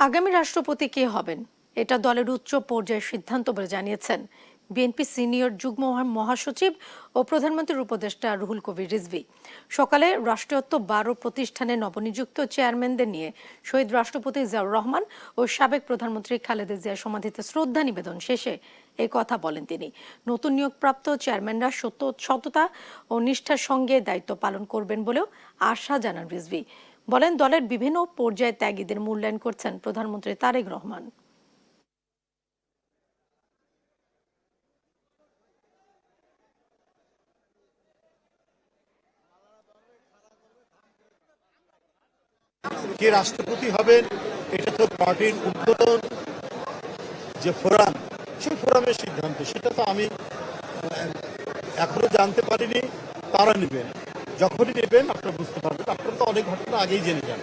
আগামী রাষ্ট্রপতি কে হবেন এটা দলের উচ্চ পর্যায়ের সিদ্ধান্ত বলে জানিয়েছেন বিএনপি সিনিয়র যুগ্ম মহাসচিব ও প্রধানমন্ত্রীর উপদেষ্টা রুহুল কবির রিজভী। সকালে রাষ্ট্রীয়ত্ব 12 প্রতিষ্ঠানের নবনিযুক্ত চেয়ারম্যানদের নিয়ে শহীদ রাষ্ট্রপতি জিয়াউর রহমান ও সাবেক প্রধানমন্ত্রী খালেদা জিয়ার সমাধিতে শ্রদ্ধা নিবেদন শেষে এই কথা বলেন তিনি। নতুন নিয়োগপ্রাপ্ত চেয়ারম্যানরা সততা ও নিষ্ঠার সঙ্গে দায়িত্ব পালন করবেন বলেও আশা জানান রিজভী। বলেন, দলের বিভিন্ন পর্যায়ে ত্যাগীদের মূল্যায়ন করছেন প্রধানমন্ত্রী তারেক রহমান। কে রাষ্ট্রপতি হবেন এটা তো পার্টির উদ্বোধন যে ফোরাম, সেই ফোরামের সিদ্ধান্ত, সেটা তো আমি এখনো জানতে পারিনি। তারা নেবেন, যখনই নেবেন আপনারা বুঝতে পারবেন। আপনারা তো অনেক ঘটনা আগেই জেনে যান।